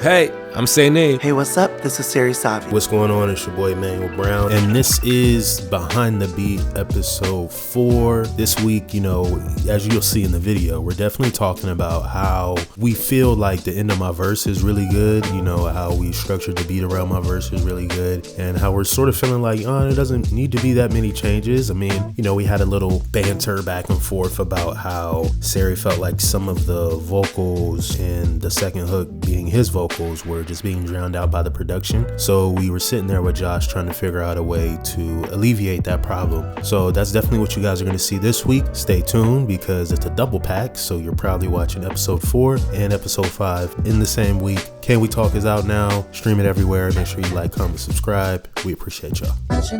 Hey, I'm Sayne. Hey, what's up? This is Sari Savi. What's going on? It's your boy Emmanuel Brown, and this is Behind the Beat episode 4. This week, as you'll see in the video, we're definitely talking about how we feel like the end of my verse is really good, how we structured the beat around my verse is really good, and how we're sort of feeling like, it doesn't need to be that many changes. I mean, we had a little banter back and forth about how Sari felt like some of the vocals in the second hook being his vocals were just being drowned out by the production. So we were sitting there with Josh trying to figure out a way to alleviate that problem. So that's definitely what you guys are going to see this week. Stay tuned because it's a double pack. So you're probably watching episode 4 and episode 5 in the same week. Can We Talk is out now. Stream it everywhere. Make sure you like, comment, subscribe. We appreciate y'all. That's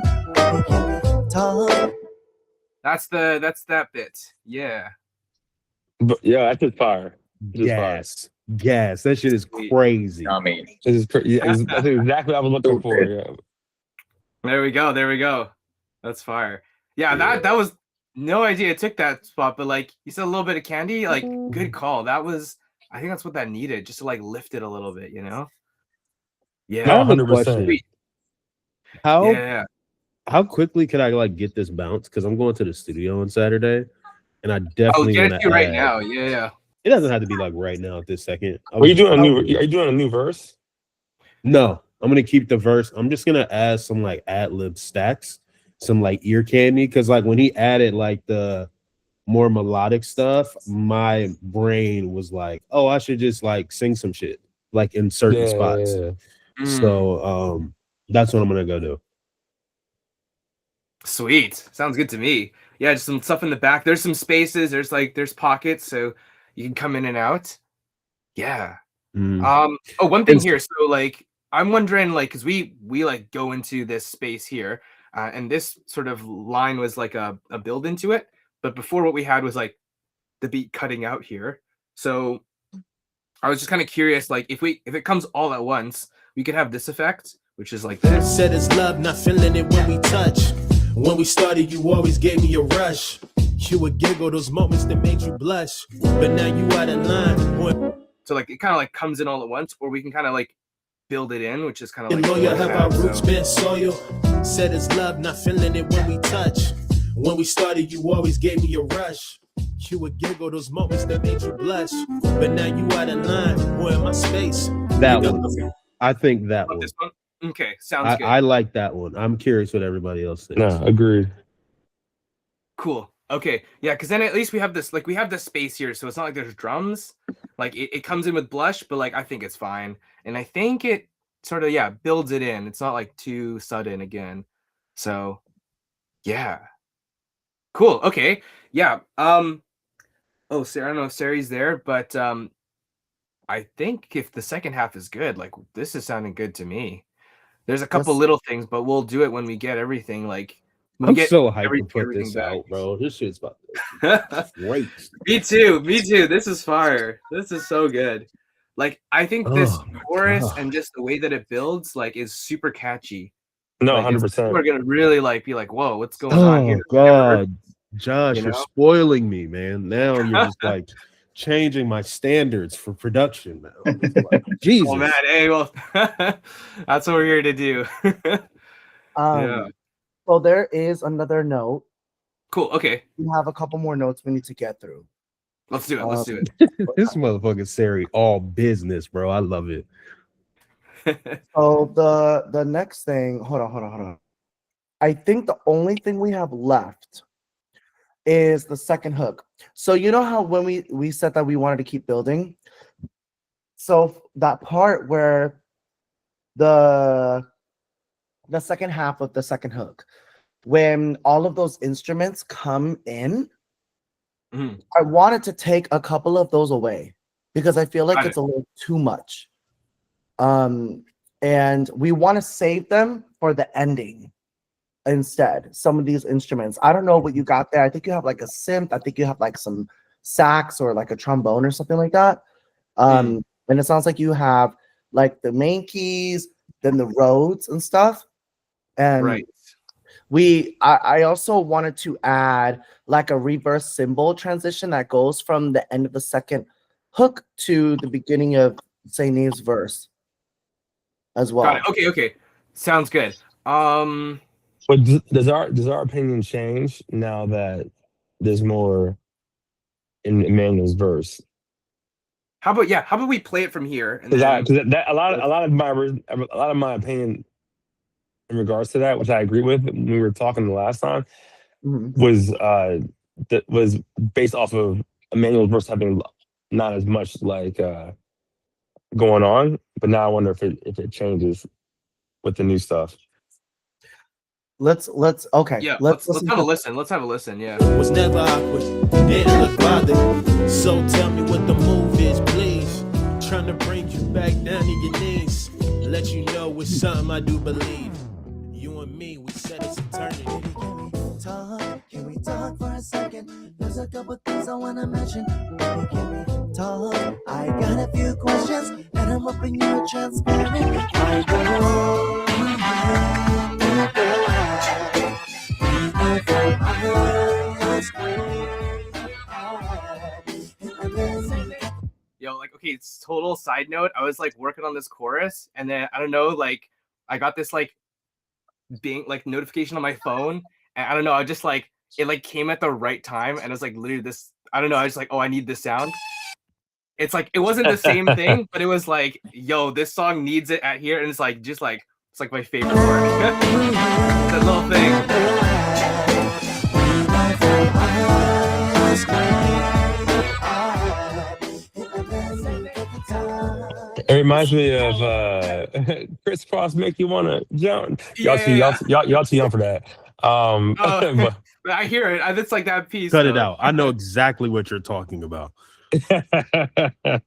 that bit. Yeah. But yeah, that's just fire. Yes, that shit is crazy. I mean, this is that's exactly what I was looking for. Yeah. There we go. That's fire. Yeah, that was no idea it took that spot, but like you said, a little bit of candy, like good call. I think that's what that needed, just to like lift it a little bit, Yeah. 100%. How quickly could I like get this bounce? Because I'm going to the studio on Saturday, and I definitely get it to you right now. Yeah. It doesn't have to be like right now at this second. Are you doing a new verse? No, I'm gonna keep the verse. I'm just gonna add some like ad lib stacks, some like ear candy, because like when he added like the more melodic stuff, my brain was like, oh, I should just like sing some shit like in certain spots. Yeah. So that's what I'm gonna go do. Sweet, sounds good to me. Yeah, just some stuff in the back. There's some spaces. There's pockets, so you can come in and out. Yeah. One thing here. So like, I'm wondering, like, because we like go into this space here, and this sort of line was like a build into it. But before, what we had was like the beat cutting out here. So I was just kind of curious, like, if it comes all at once, we could have this effect, which is like this. Said it's love, not feeling it when we touch. When we started, you always gave me a rush. You would giggle those moments that made you blush, but now you out of line. Boy. So like it kind of like comes in all at once, or we can kind of like build it in, which is kind of like loyal, have our roots been soil. Said it's love, not feeling it when we touch. When we started, you always gave me a rush. You would giggle those moments that made you blush, but now you out of line. Boy, in my space. That one. I think that one. This one. Okay, sounds good. I like that one. I'm curious what everybody else thinks. No, agreed. Cool. Okay, yeah, because then at least we have this space here, so it's not like there's drums. Like it comes in with blush, but like I think it's fine, and I think it sort of builds it in. It's not like too sudden again. So yeah, cool. Okay, yeah. Oh, Sarah, I don't know if Sari's there, but I think if the second half is good, like this is sounding good to me. There's a couple little things, but we'll do it when we get everything like. I'm so hyped to put this out, bro. This shit's about to be great. Me too. This is fire. This is so good. Like, I think this chorus and just the way that it builds, like, is super catchy. No, like, 100%. We're gonna really like be like, whoa, what's going on here? God, Josh, you're spoiling me, man. Now you're just like changing my standards for production now. Like, Jesus. Oh man, hey, well, that's what we're here to do. Yeah. So there is another note. Cool. Okay. We have a couple more notes we need to get through. Let's do it. This motherfucking Sari all business, bro. I love it. So the next thing, hold on. I think the only thing we have left is the second hook. So you know how when we said that we wanted to keep building? So that part where the second half of the second hook, when all of those instruments come in, I wanted to take a couple of those away because I feel like it's a little too much. And we want to save them for the ending instead. Some of these instruments, I don't know what you got there. I think you have like a synth. I think you have like some sax or like a trombone or something like that. And it sounds like you have like the main keys, then the Rhodes and stuff. And I also wanted to add like a reverse cymbal transition that goes from the end of the second hook to the beginning of Say Nave's verse as well. Got it. Okay. Sounds good. But does our opinion change now that there's more in Emmanuel's verse? How about we play it from here? And Because then, that a lot of my opinion in regards to that, which I agree with when we were talking the last time, Mhm. was based off of Emmanuel's verse having not as much like going on. But now I wonder if it changes with the new stuff. Let's okay. yeah, let's let's listen have to- a listen. Let's have a listen. Yeah. Was never awkward, didn't look bothered. So tell me what the move is, please. Trying to bring you back down to your knees. Let you know it's something I do believe. You and me, we said it's eternity. Can we talk for a second? There's a couple things I wanna mention. Baby, can we talk? I got a few questions, and I'm hoping you're transparent. I Yo, like, okay, it's total side note. I was like working on this chorus, and then I don't know, like, I got this like being like notification on my phone, and I don't know, I just like it like came at the right time, and I was like literally this. I don't know, I was like, oh, I need this sound. It's like it wasn't the same thing, but it was like, yo, this song needs it at here, and it's like just like it's like my favorite part. That little thing. It reminds me of Chris Cross make you wanna jump. Y'all too young for that. Oh, But, but I hear it. It's like that piece. Cut it out. I know exactly what you're talking about. but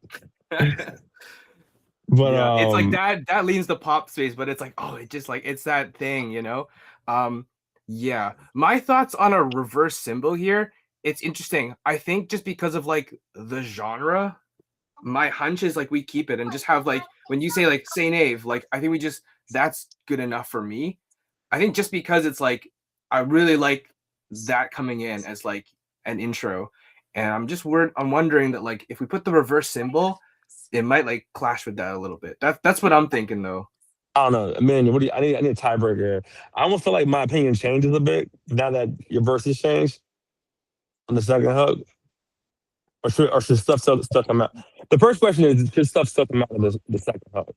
Yeah, it's like that leans the pop space, but it's like, oh, it just like it's that thing, you know. Yeah, my thoughts on a reverse symbol here, it's interesting. I think just because of like the genre, my hunch is like we keep it and just have like when you say like Saint Ave, like I think we just that's good enough for me. I think just because it's like I really like that coming in as like an intro, and I'm wondering that like if we put the reverse symbol, it might like clash with that a little bit. That's what I'm thinking though. I don't know, man. I need a tiebreaker here. I almost feel like my opinion changes a bit now that your verse has changed on the second hook. Or should stuff still come out? The first question is, should stuff still come out of the second hook?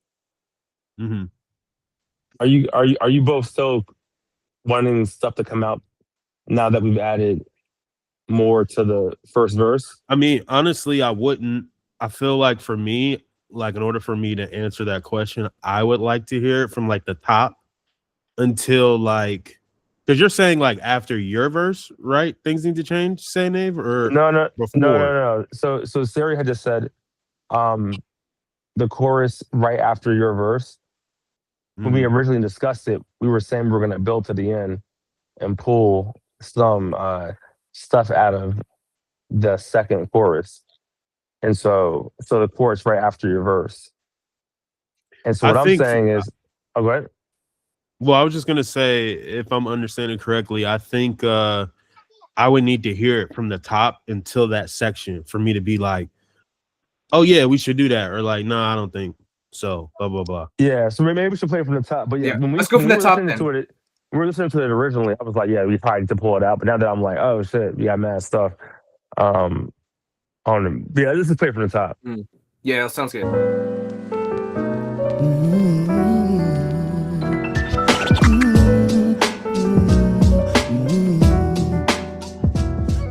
Mm-hmm. Are you both still wanting stuff to come out now that we've added more to the first verse? I mean, honestly, I wouldn't. I feel like for me, like in order for me to answer that question, I would like to hear it from like the top until like, because you're saying like after your verse, right? Things need to change, say Nave, or No. before? So Siri had just said, the chorus right after your verse. When we originally discussed it, we were saying we were going to build to the end and pull some stuff out of the second chorus. And so the chorus right after your verse. And so what I'm saying is, oh, go ahead. Well, I was just gonna say, if I'm understanding correctly, I think I would need to hear it from the top until that section for me to be like, oh yeah, we should do that, or like, no, I don't think so. Blah blah blah. Yeah, so maybe we should play from the top. But yeah, let's go from the top then. When we were listening to it originally, I was like, yeah, we probably need to pull it out. But now that I'm like, oh shit, we got mad stuff. Yeah, let's just play from the top. Yeah, sounds good.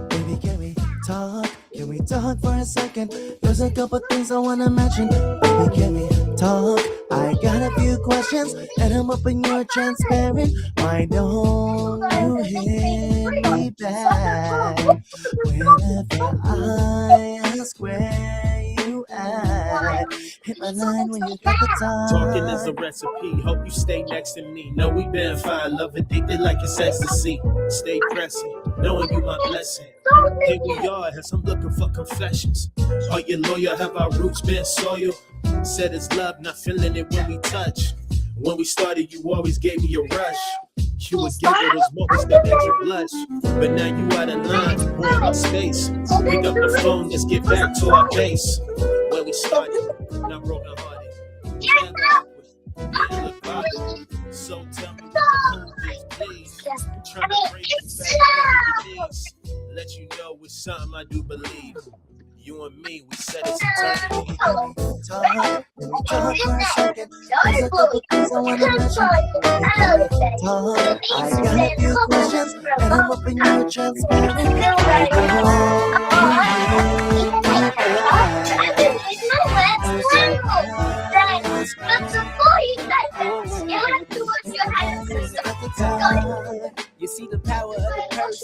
Baby, can we talk? Can we talk for a second? There's a couple things I wanna mention. Baby, can we talk? I got a few questions, and I'm hoping you're transparent. Why don't you hit me back whenever I ask where you at? Hit my line when you got the time. Talking is a recipe. Hope you stay next to me. Know we been fine. Love addicted like it's ecstasy. Stay pressing. Knowing you my blessing. Here we are, as I'm looking for confessions. Are you loyal? Have our roots been soil? Said it's love, not feeling it when we touch. When we started, you always gave me a rush. You would give her those moments that make you blush. But now you out of line, we're in my space. Pick up the phone, let's get back to our base. Where we started, not broken hearted. Yeah, look, Bobby. So tell me what the hope is, please. I'm trying to break this back on your knees. Let you know it's something I do believe. You and me, we said it's eternity. Talk, let me talk for a second. There's a couple things I wanna mention. Talk, I got a few questions, and I'm hoping you're transparent. You see the power of the purse,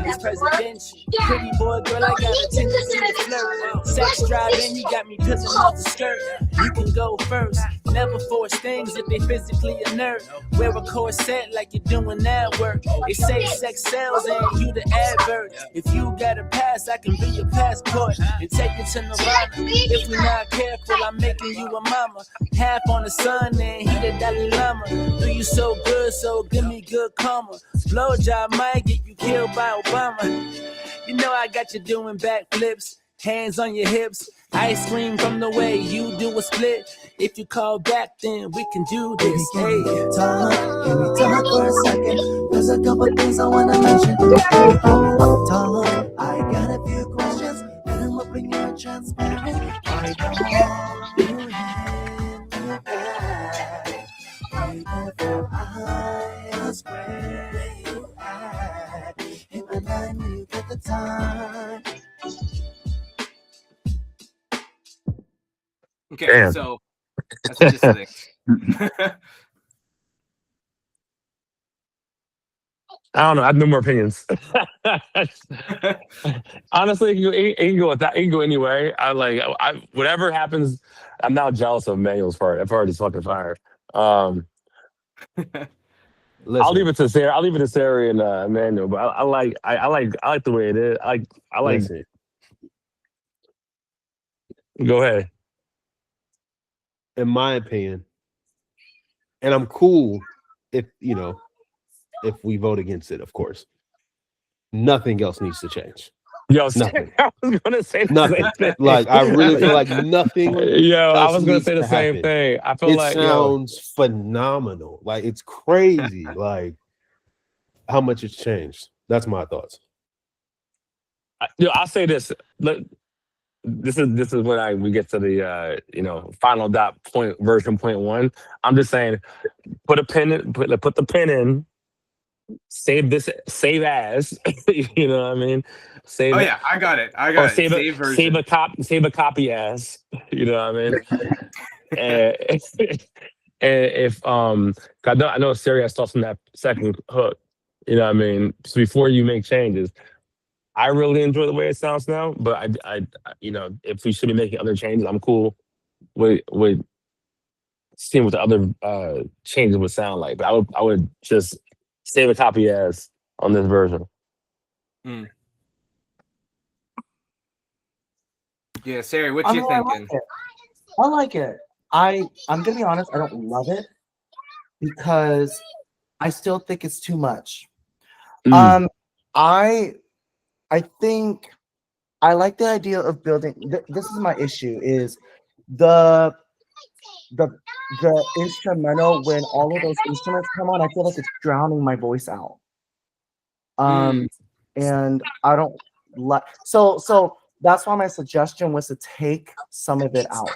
this presidential. Pretty boy, girl, I got a tendency to flirt. Sex driving, you got me pissing off the skirt. You can go first, never force things if they physically inert. Wear a corset like you're doing that work. They say sex sells and you the advert. If you got a pass, I can be your passport and take you to Nirvana. If we're not careful, I'm making you a mama. Half on the sun and he the Dalai Lama. Do you so good, so give me good karma. Blowjob might get you killed by Obama. You know I got you doing backflips, hands on your hips. Ice cream from the way you do a split. If you call back, then we can do this. Hey, Talk, can we talk for a second? There's a couple things I wanna mention. Talk, I got a few questions, and I'm hoping you're transparent. I know you have beautiful eyes, where you at? In my line, you get the time. Okay, Damn. so that's just the thing. I don't know. I have no more opinions. Honestly, it can go with that. It can go anyway. I whatever happens. I'm now jealous of Manuel's part. That part is fucking fire. Listen, I'll leave it to Sarah. I'll leave it to Sarah and Emmanuel. But I like the way it is. I like. listen, Go ahead. in my opinion, and I'm cool if if we vote against it, of course. Nothing else needs to change. Yo, Nothing. I was gonna say the Nothing. same thing. Like I really feel like nothing. Yo, I else was gonna needs say the to same happen. thing. I feel It like sounds phenomenal. Like it's crazy. Like how much it's changed. That's my thoughts. I'll say this. This is when we get to the final dot point version 0.1. I'm just saying, put the pin in. Save as. You know what I mean? Save. Oh yeah, I got it. Or Save version. save a copy as. You know what I mean? and if I know Siri has thoughts on that second hook. You know what I mean? So before you make changes, I really enjoy the way it sounds now. But I if we should be making other changes, I'm cool with seeing what the other changes would sound like. But I would just save a copy as on this version. Yeah, Sarah, what I you mean, I thinking? like it. I like it. I'm gonna be honest, I don't love it because I still think it's too much. I think I like the idea of building. This is my issue: is the instrumental when all of those instruments come on. I feel like it's drowning my voice out. And I don't like so. That's why my suggestion was to take some of it out.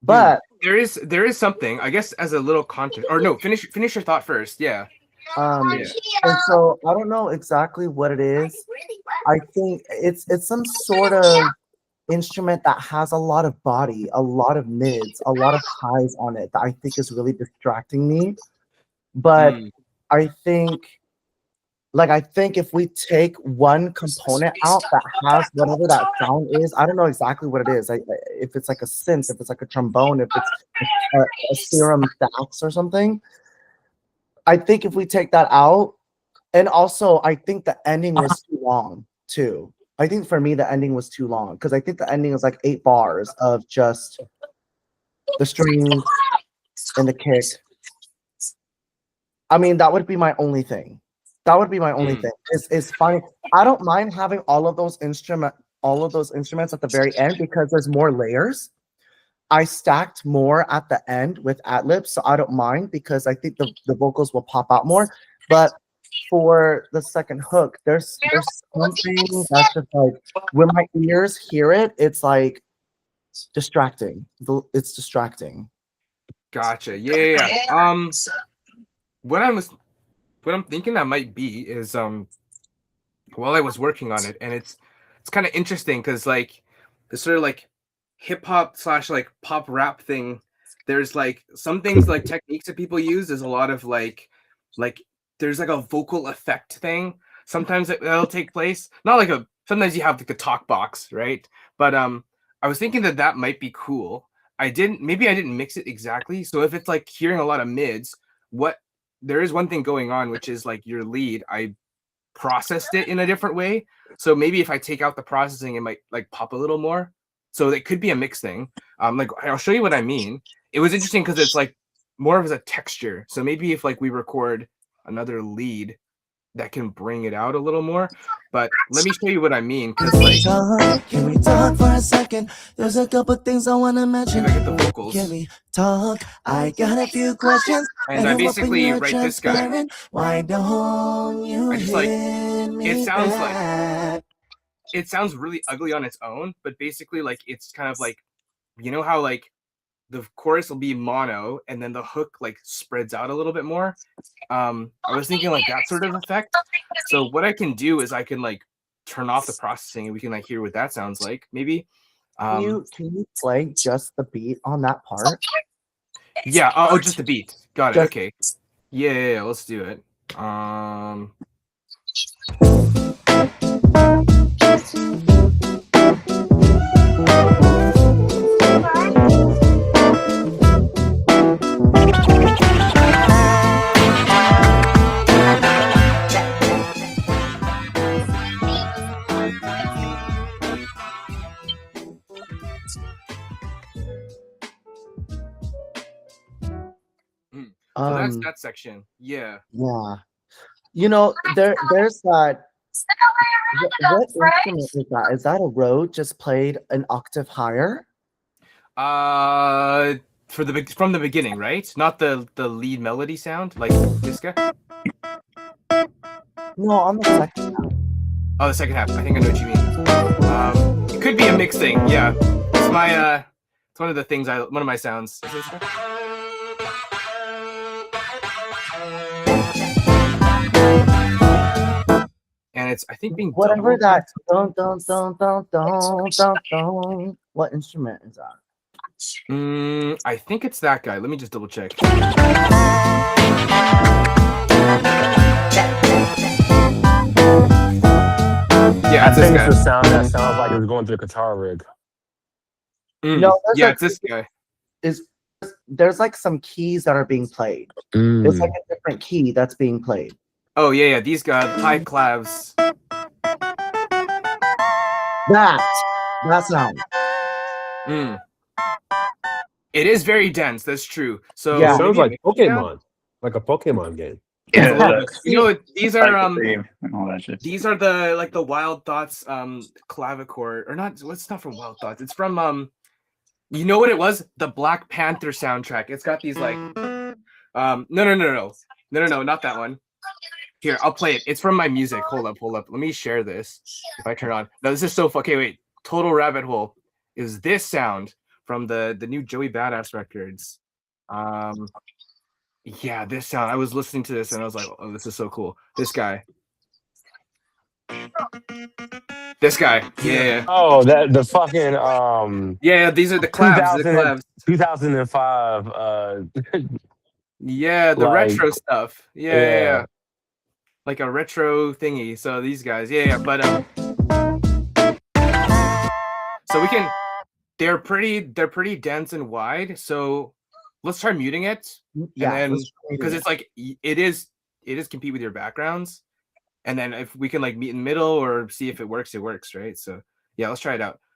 But there is something, I guess, as a little content. Or no, finish your thought first. Yeah. and so I don't know exactly what it is. I think it's some sort of instrument that has a lot of body, a lot of mids, a lot of highs on it that I think is really distracting me. But I think if we take one component out that has whatever that sound is, I don't know exactly what it is. If it's like a synth, if it's like a trombone, if it's a serum sax or something. I think if we take that out, and also I think the ending was too long too. I think for me the ending was too long because I think the ending was like 8 bars of just the strings and the kick. I mean, that would be my only thing. That would be my only thing. It's fine. I don't mind having all of those instruments at the very end because there's more layers. I stacked more at the end with ad-libs, so I don't mind because I think the vocals will pop out more. But for the second hook, there's something that's just like when my ears hear it, it's like distracting. It's distracting. Gotcha. Yeah. What I'm thinking that might be is while I was working on it, and it's kind of interesting because like the sort of like hip hop / like pop rap thing, there's like some things like techniques that people use. There's a lot of like there's like a vocal effect thing. Sometimes that'll take place. Not like sometimes you have like a talk box, right? But I was thinking that might be cool. Maybe I didn't mix it exactly. So if it's like hearing a lot of mids, there is one thing going on, which is like your lead. I processed it in a different way. So maybe if I take out the processing, it might like pop a little more. So it could be a mix thing. Like I'll show you what I mean. It was interesting because it's like more of a texture. So maybe if like we record another lead, that can bring it out a little more. But let me show you what I mean. Because like, Can we talk for a second? There's a couple things I wanna mention. I get the vocals. Can we talk? I got a few questions. And I I'm basically hoping you're write this guy. transparent. Why don't you I just like hit me it sounds back? like it sounds really ugly on its own, but basically like it's kind of like, you know how like the chorus will be mono and then the hook like spreads out a little bit more. I was thinking like that sort of effect. So what I can do is I can like turn off the processing and we can like hear what that sounds like maybe. Can you play just the beat on that part? Yeah, oh just the beat. Got it. Just- Okay. Yeah, let's do it. So that's that section. Yeah. Yeah. You know, there's that. What instrument is that? Is that a Rode just played an octave higher? From the beginning, right? Not the lead melody sound like this guy. No, on the second half. Oh, the second half. I think I know what you mean. It could be a mix thing. Yeah, it's my it's one of the things one of my sounds. Is this guy? And it's I think being Whatever doubled. that don't. What instrument is that? I think it's that guy. Let me just double check. Yeah, I it's this think guy. it's the sound that sounds like it's going through a guitar rig. No, there's Yeah, like- it's this guy. There's like some keys that are being played. It's like a different key that's being played. Oh yeah, these guys, high clavs. That sound. It is very dense. That's true. So Yeah. It sounds maybe like Pokemon, like a Pokemon game. Yeah, you know, these are and all that shit. these are the like the Wild Thoughts clavichord or not? What's not from Wild Thoughts? It's from you know what it was? The Black Panther soundtrack. It's got these like no, not that one. Here, I'll play it. It's from my music. Hold up. Let me share this. If I turn on. No, this is so okay, wait. Total Rabbit Hole is this sound from the new Joey Badass records. Yeah, this sound. I was listening to this and I was like, oh, this is so cool. This guy. Yeah. Oh, that the fucking Yeah, these are the clavs. The 2000 clavs. 2005 Yeah, the like- retro stuff. Yeah. Like a retro thingy. So these guys, but so we can. They're pretty dense and wide. So let's try muting it. Yeah, And then let's try because it. it's like it is compete with your backgrounds, and then if we can like meet in the middle or see if it works, right? So yeah, let's try it out.